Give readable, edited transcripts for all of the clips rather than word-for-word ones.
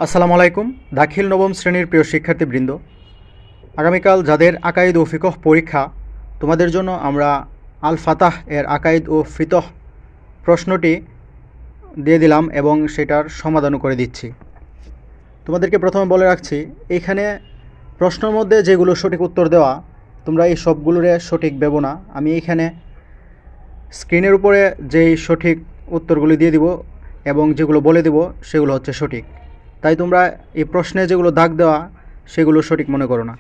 আসসালামু আলাইকুম। দাখিল নবম শ্রেণীর প্রিয় শিক্ষার্থীবৃন্দ, আগামীকাল যাদের আকাইদ ও ফিকহ পরীক্ষা, তোমাদের জন্য আমরা আল ফাতাহ এর আকাইদ ও ফিকহ প্রশ্নটি দিয়ে দিলাম এবং সেটার সমাধানও করে দিচ্ছি। তোমাদেরকে প্রথমে বলে রাখছি, এইখানে প্রশ্নের মধ্যে যেগুলো সঠিক উত্তর দেওয়া, তোমরা এই সবগুলোরে সঠিক ভেবো না। আমি এইখানে স্ক্রিনের উপরে যেই সঠিক উত্তরগুলি দিয়ে দিব এবং যেগুলো বলে দিব সেগুলো হচ্ছে সঠিক। তাই তোমরা এই প্রশ্নে যেগুলো দাগ দেওয়া সেগুলো সঠিক মনে করো না।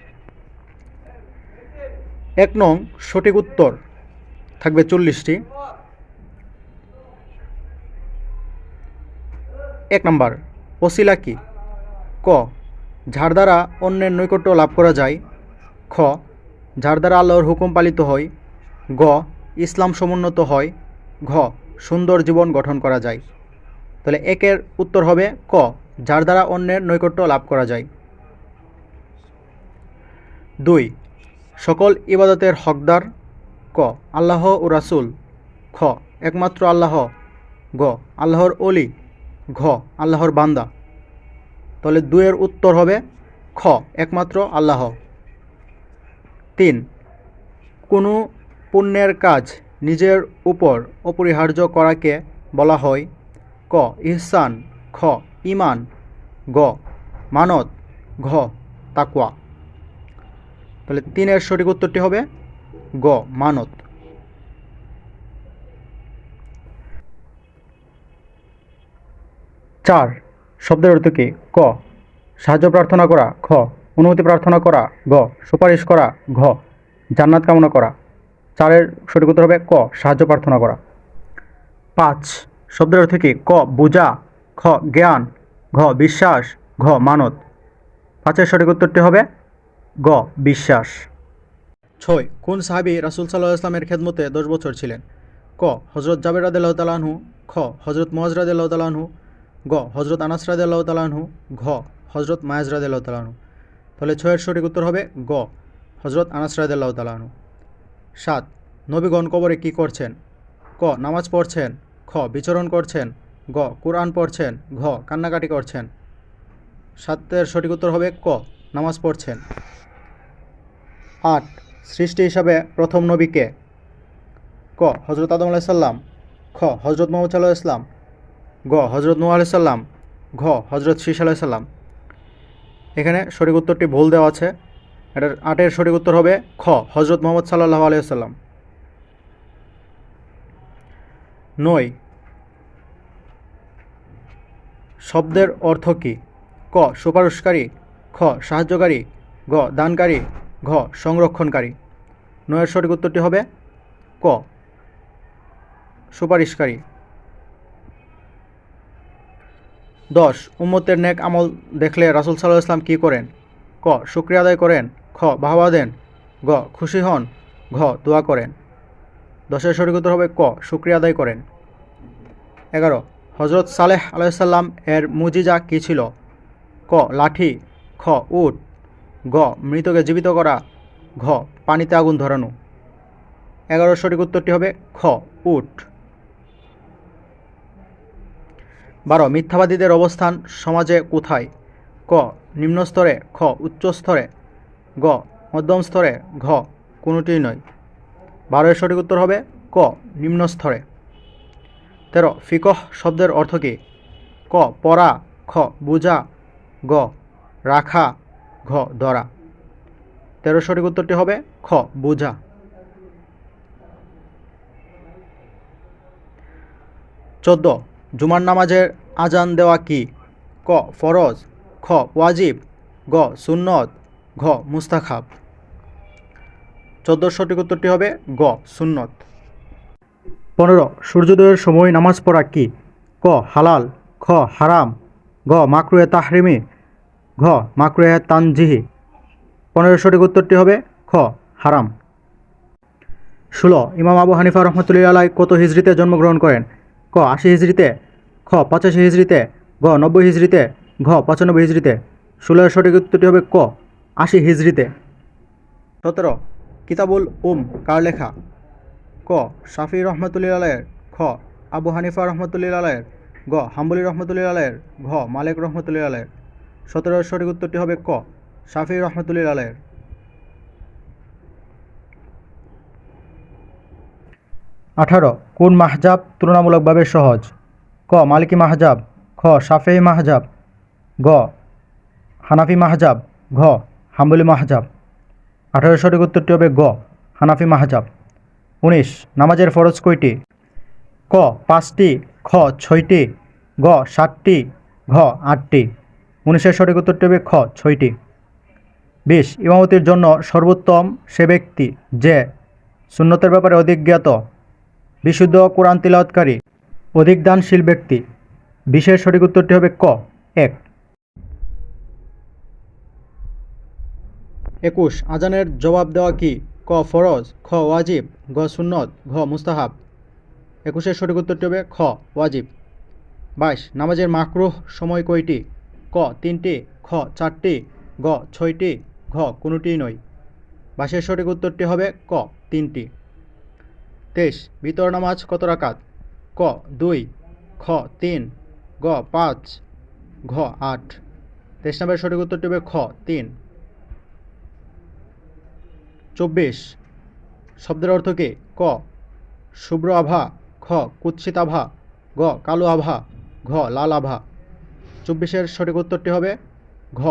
১ নং সঠিক উত্তর থাকবে 40টি। ১ নম্বর, ওসিলা কি? ক, যার দ্বারা অন্যের নৈকট্য লাভ করা যায়। খ, যার দ্বারা আল্লাহর হুকুম পালিত হয়। গ, ইসলাম সমুন্নত হয়। ঘ, সুন্দর জীবন গঠন করা যায়। তাহলে ১-এর উত্তর হবে ক, যার দ্বারা অন্যের নৈকট্য লাভ করা যায়। ২, সকল ইবাদতের হকদার। ক, আল্লাহ ও রাসূল। খ, একমাত্র আল্লাহ। গ, আল্লাহর ওলি। ঘ, আল্লাহর বান্দা। তাহলে ২-এর উত্তর হবে খ, একমাত্র আল্লাহ। ৩, কোনো পুণ্যের কাজ নিজের উপর অপরিহার্য করাকে বলা হয়। ক, ইহসান। খ, ঈমান। গ, মানত। ঘ, তাকওয়া। তাহলে ৩-এর সঠিক উত্তরটি হবে গ, মানত। ৪, শব্দের অর্থ কী? ক, সাহায্য প্রার্থনা করা। খ, অনুমতি প্রার্থনা করা। গ, সুপারিশ করা। ঘ, জান্নাত কামনা করা। ৪-এর সঠিক উত্তর হবে ক, সাহায্য প্রার্থনা করা। ৫, শব্দের অর্থ কী? ক, বোঝা। খ, জ্ঞান। ঘ, বিশ্বাস। ঘ, মানত। ৫-এর সঠিক উত্তরটি হবে গ, বিশ্বাস। ৬, কোন সাহাবী রাসূল সাল্লাল্লাহু আলাইহি ওয়াসাল্লামের খেদমতে 10 বছর ছিলেন? ক, হযরত জাবের রাদিয়াল্লাহু তাআলা আনহু। খ, হযরত মুআয রাদিয়াল্লাহু তাআলা আনহু। গ, হযরত আনাস রাদিয়াল্লাহু তাআলা আনহু। ঘ, হযরত মুআয রাদিয়াল্লাহু তাআলা আনহু। তাহলে ৬-এর সঠিক উত্তর হবে গ, হযরত আনাস রাদিয়াল্লাহু তাআলা আনহু। ৭, নবীগণ কবরে কী করছেন? ক, নামাজ পড়ছেন। খ, বিচরণ করছেন। গ, কুরআন পড়ছেন। ঘ, কান্নাকাটি করছেন। ৭-এর সঠিক উত্তর হবে ক, নামাজ পড়ছেন। ৮, সৃষ্টি হিসাবে প্রথম নবী কে? ক, হযরত আদম আলাইহিস সালাম। খ, হযরত মুহাম্মদ সাল্লাল্লাহু আলাইহি ওয়াসাল্লাম। গ, হযরত নূহ আলাইহিস সালাম। ঘ, হযরত শীস আলাইহিস সালাম। এখানে সঠিক উত্তরটি ভুল দেওয়া আছে। এটার ৮-এর সঠিক উত্তর হবে খ, হযরত মুহাম্মদ সাল্লাল্লাহু আলাইহি ওয়াসাল্লাম। ৯, শব্দের অর্থ কী? ক, সুপারিশকারী। খ, সাহায্যকারী। গ, দানকারী। ঘ, সংরক্ষণকারী। ৯-এর সঠিক উত্তরটি হবে ক, সুপারিশকারী। ১০, উম্মতের নেক আমল দেখলে রাসূল সাল্লাল্লাহু আলাইহি ওয়াসাল্লাম কী করেন? ক, শুকরিয়া আদায় করেন। খ, বাহবা দেন। গ, খুশি হন। ঘ, দোয়া করেন। ১০-এর সঠিক উত্তর হবে ক, শুকরিয়া আদায় করেন। ১১, হযরত সালেহ আলাইহিস সালাম এর মুজিজা কী ছিল? ক, লাঠি। খ, উট। গ, মৃতকে জীবিত করা। ঘ, পানিতে আগুন ধরানো। ১১-এর সঠিক উত্তরটি হবে খ, উট। ১২, মিথ্যাবাদীদের অবস্থান সমাজে কোথায়? ক, নিম্ন স্তরে। খ, উচ্চ স্তরে। গ, মধ্যম স্তরে। ঘ, কোনোটিই নয়। ১২-এর সঠিক উত্তর হবে ক, নিম্ন স্তরে। ১৩, ফিকহ শব্দের অর্থ কী? ক, পড়া। খ, বুঝা। গ, রাখা। ঘ, ধরা। ১৩-এর সঠিক উত্তরটি হবে খ, বুঝা। ১৪, জুমার নামাজের আজান দেওয়া কি? ক, ফরজ। খ, ওয়াজিব। গ, সুন্নত। ঘ, মুস্তাহাব। ১৪-র সঠিক উত্তরটি হবে গ, সুন্নত। ১৫, সূর্যোদয়ের সময় নামাজ পড়া কি? ক, হালাল। খ, হারাম। গ, মাকরুহে তাহরিমি। ঘ, মাকরুহে তানজিহি। ১৫-এর সঠিক উত্তরটি হবে খ, হারাম। ১৬, ইমাম আবু হানিফা রহমতুল্লাহি আলাইহি কত হিজরিতে জন্মগ্রহণ করেন? ক, ৮০ হিজরিতে। খ, ৮৫ হিজরিতে। গ, ৯০ হিজরিতে। ঘ, ৯৫ হিজরিতে। ১৬-এর সঠিক উত্তরটি হবে ক, ৮০ হিজরিতে। ১৭, কিতাবুল কার লেখা? ক, শাফি রহমতুল্লাহি আলাইহির। খ, আবু হানিফা রহমতুল্লাহি আলাইহির। গ, হাম্বলি রহমতুল্লাহি আলাইহির। ঘ, মালিক রহমতুল্লাহি আলাইহির। 17 সঠিক উত্তরটি হবে ক শাফিঈ রহমাতুল্লাহ আলাইহির। 18 কোন মাহজাব তুলনামূলকভাবে সহজ? ক মালিকি মাহজাব, খ শাফিঈ মাহজাব, গ হানাফি মাহজাব, ঘ হাম্বলি মাহজাব। 18 সঠিক উত্তরটি হবে গ হানাফি মাহজাব। 19 নামাজের ফরজ কয়টি? ক 5টি, খ 6টি, গ 7টি, ঘ 8টি। 19 সঠিক উত্তরটি হবে খ 6টি। 20 ইমামতির জন্য সর্বোত্তম সে ব্যক্তি যে সুন্নতের ব্যাপারে অধিক জ্ঞাত, বিশুদ্ধ কোরআন তিলাওয়াতকারী, অধিক দানশীল ব্যক্তি। 20 সঠিক উত্তরটি হবে ক 1। 21 আজানের জবাব দেওয়া কি? ক ফরজ, খ ওয়াজিব, গ সুন্নত, ঘ মুস্তাহাব। 21 সঠিক উত্তরটি হবে খ ওয়াজিব। 22 নামাজের মাকরুহ সময় কয়টি? ক 3টি, খ 4টি, গ 6টি, ঘ কোনোটিই নয়। 22 সঠিক উত্তরটি হবে ক 3টি। 23 বিতর নামাজ কত রাকাত? ক 2, খ 3, গ 5, ঘ 8। 23 নম্বরের সঠিক উত্তরটি হবে খ 3। 24 শব্দের অর্থ কি? ক শুভ্র আভা, খ কুৎসিত আভা, গ কালো আভা, ঘ লাল আভা। 24 সঠিক উত্তরটি হবে ঘ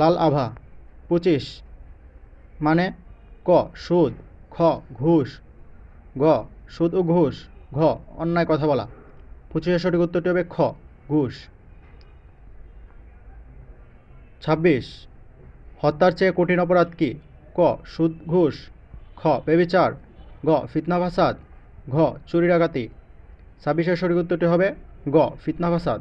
লাল আভা। 25 মানে ক সুদ, খ ঘুষ, গ সুদ ও ঘুষ, ঘ অন্যায় কথা বলা। 25 সঠিক উত্তরটি হবে খ ঘুষ। 26 হত্যার চেয়ে কঠিন অপরাধ কি? ক সুদ ঘুষ, খ ব্যভিচার, গ ফিতনা ফাসাদ, ঘ চুরি ডাকাতি। 26 সঠিক উত্তরটি হবে গ ফিতনা ফাসাদ।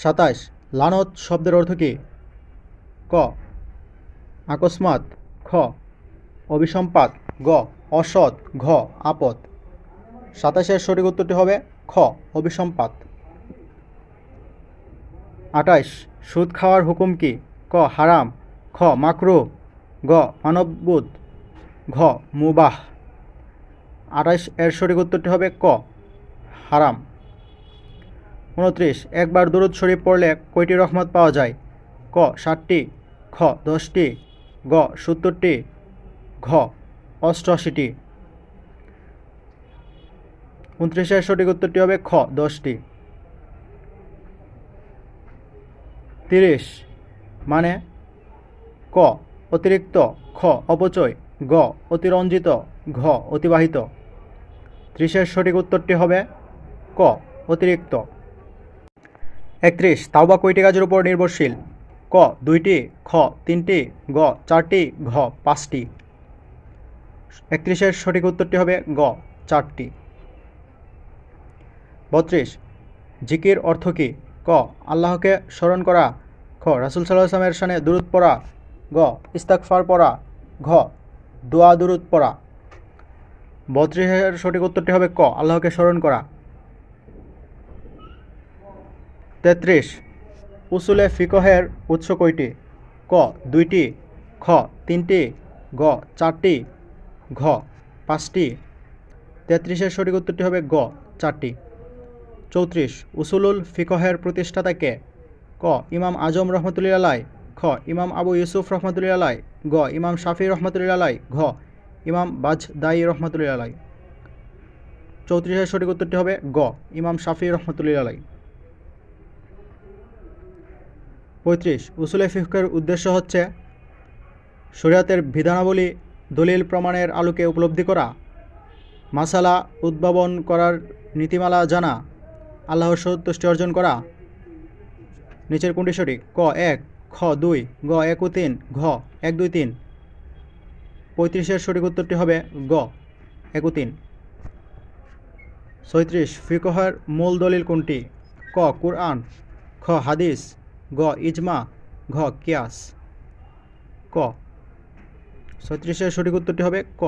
27 লানত শব্দের অর্থ কি? ক আকস্মাত, খ অভিসম্পাত, গ অসৎ, ঘ আপদ। 27 সঠিক উত্তরটি হবে খ অভিসম্পাত। 28 সুদ খাওয়ার হুকুম কি? ক হারাম, খ মাকরুহ, গ মানববুদ, ঘ মুবাহ। 28 সঠিক উত্তরটি হবে ক হারাম। 29 একবার দুরূদ শরীফ পড়লে কয়টি রহমত পাওয়া যায়? ক 7টি, খ 10টি, গ 70টি, ঘ 88টি। 29 সঠিক উত্তরটি হবে খ 10টি। 30 মানে ক অতিরিক্ত, খ অপচয়, গ অতিরঞ্জিত, ঘ অতিবাহিত। 30 সঠিক উত্তরটি হবে ক অতিরিক্ত। 31 তাওবা কয়টি কাজের উপর নির্ভরশীল? ক 2টি, খ 3টি, গ 4টি, ঘ 5টি। 31 সঠিক উত্তরটি হবে গ 4টি। 32 জিকির অর্থ কি? ক আল্লাহকে স্মরণ করা, খ রাসূল সাল্লাল্লাহু আলাইহি ওয়াসাল্লামের শানে দুরূদ পড়া, গ ইস্তিগফার পড়া, ঘ দোয়া দুরূদ পড়া। 32 সঠিক উত্তরটি হবে ক আল্লাহকে স্মরণ করা। 33 উসুলে ফিকহের উৎস কয়টি? ক 2টি, খ 3টি, গ 4টি, ঘ 5টি। 33 সঠিক উত্তরটি হবে গ 4টি। 34 উসুলুল ফিকহের প্রতিষ্ঠাতা কে? ক ইমাম আজম রহমতুল্লাহ আলাই, খ ইমাম আবু ইউসুফ রহমতুল্লাহ আলাই, গ ইমাম শাফি রহমতুল্লাহ আলাই, ঘ ইমাম বাজদাই রহমতুল্লাহ আলাই। 34 সঠিক উত্তরটি হবে গ ইমাম শাফি রহমতুল্লাহ আলাই। 35 উসুলে ফিকহের উদ্দেশ্য হচ্ছে শরিয়তের বিধানাবলী দলিল প্রমাণের আলোকে উপলব্ধি করা, মাসালা উদ্ভাবন করার নীতিমালা জানা, আল্লাহর সন্তুষ্টি অর্জন করা। নিচের কোনটি সঠিক? ক 1, খ 2, গ 1 ও 3, ঘ 1, 2, 3। 35 সঠিক উত্তরটি হবে গ 1 ও 3। 36 ফিকহের মূল দলিল কোনটি? ক কুরআন, খ হাদিস, গ ইজমা, ঘ কিয়াস। ক 36 সঠিক উত্তরটি হবে ক।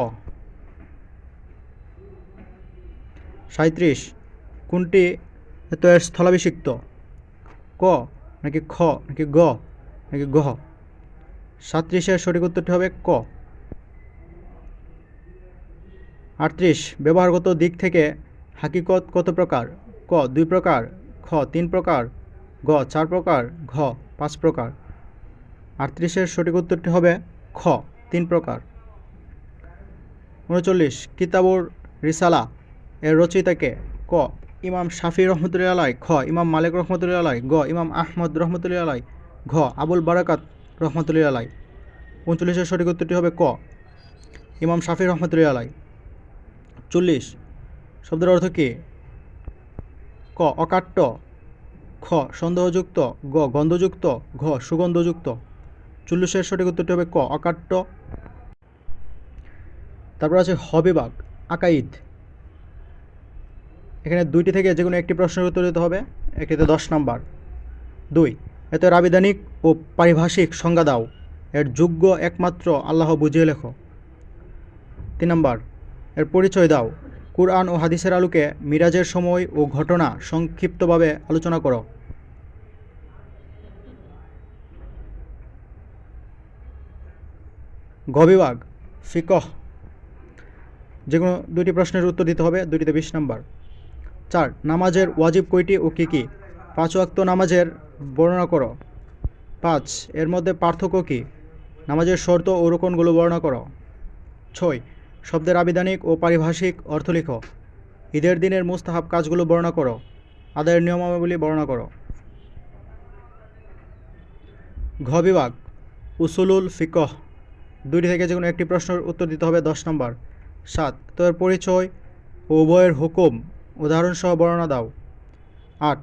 37 কোনটি এর স্থলাভিষিক্ত? ক নাকি খ নাকি গ নাকি ঘ? 37 সঠিক উত্তরটি হবে ক। 38 ব্যবহারগত দিক থেকে হাকিকত কত প্রকার? ক 2 প্রকার, খ 3 প্রকার, গ 4 প্রকার, ঘ 5 প্রকার। 38-এর সঠিক উত্তরটি হবে খ 3 প্রকার। 39 কিতাবুর রিসালা এর রচয়িতাকে? ক ইমাম শাফি রহমতুল্লাহ আলাই, খ ইমাম মালিক রহমতুল্লাহ আলাই, গ ইমাম আহমদ রহমতুল্লাহ আলাই, ঘ আবুল বারাকাত রহমতুল্লাহ আলাই। 39-এর সঠিক উত্তরটি হবে ক ইমাম শাফি রহমতুল্লাহ আলাই। 40 শব্দের অর্থ কী? ক অকাট্য, খ সন্দেহযুক্ত, গ গন্ধযুক্ত, ঘ সুগন্ধযুক্ত। 40-এর সঠিক উত্তরটি হবে ক অকাট্য। তারপর আছে হ বিভাগ আকাইদ। এখানে দুইটি থেকে যে কোনো একটি প্রশ্নের উত্তর দিতে হবে, একটিতে 10 নাম্বার। 2 এত আবিধানিক ও পারিভাষিক সংজ্ঞা দাও, এর যোগ্য একমাত্র আল্লাহ বুঝিয়ে লেখো। 3 নাম্বার এর পরিচয় দাও, কুরআন ও হাদিসের আলোকে মিরাজের সময় ও ঘটনা সংক্ষিপ্তভাবে আলোচনা করো। গ বিভাগ ফিকহ। যে কোনো দুইটি প্রশ্নের উত্তর দিতে হবে, দুইটিতে 20 নাম্বার। 4 নামাজের ওয়াজিব কয়টি ও কী কী? 5 ওয়াক্ত নামাজের বর্ণনা করো। 5 এর মধ্যে পার্থক্য কী? নামাজের শর্ত ও রুকনগুলো বর্ণনা করো। 6 শব্দের আবিধানিক ও পারিভাষিক অর্থ লিখো। ঈদের দিনের মুস্তাহাব কাজগুলো বর্ণনা করো। আদায়ের নিয়মাবলী বর্ণনা করো। ঘ বিভাগ উসুলুল ফিকহ। দুইটি থেকে যে কোনো একটি প্রশ্নের উত্তর দিতে হবে, 10 নম্বর। 7 তোর পরিচয় ও উভয়ের হুকুম উদাহরণসহ বর্ণনা দাও। 8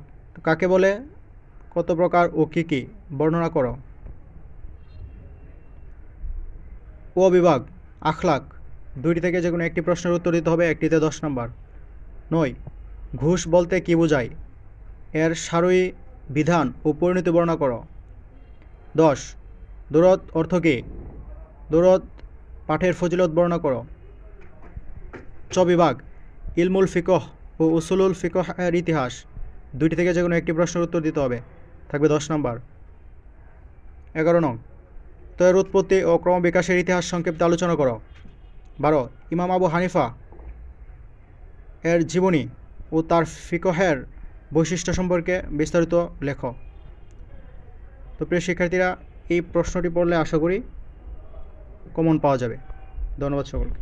কাকে বলে, কত প্রকার ও কী কী বর্ণনা করো। ও বিভাগ আখলাক। দুইটি থেকে যে কোনো একটি প্রশ্নের উত্তর দিতে হবে, একটিতে 10 নম্বর। 9 ঘুষ বলতে কী বোঝায়, এর সারয়ী বিধান ও পরিণতি বর্ণনা করো। 10 দৌলত অর্থ কী? দৌলত পাঠের ফজিলত বর্ণনা করো। চ বিভাগ ইলমুল ফিকহ ও উসুলুল ফিকহ এর ইতিহাস। দুইটি থেকে যে কোনো একটি প্রশ্নের উত্তর দিতে হবে, থাকবে 10 নম্বর। 11 নং তয়ের উৎপত্তি ও ক্রমবিকাশের ইতিহাস সংক্ষিপ্ত আলোচনা করো। 12 ইমাম আবু হানিফা এর জীবনী ও তার ফিকহের বৈশিষ্ট্য সম্পর্কে বিস্তারিত লেখো। তো প্রিয় শিক্ষার্থীরা, এই প্রশ্নটি পড়লে আশা করি কমন পাওয়া যাবে। ধন্যবাদ সকলকে।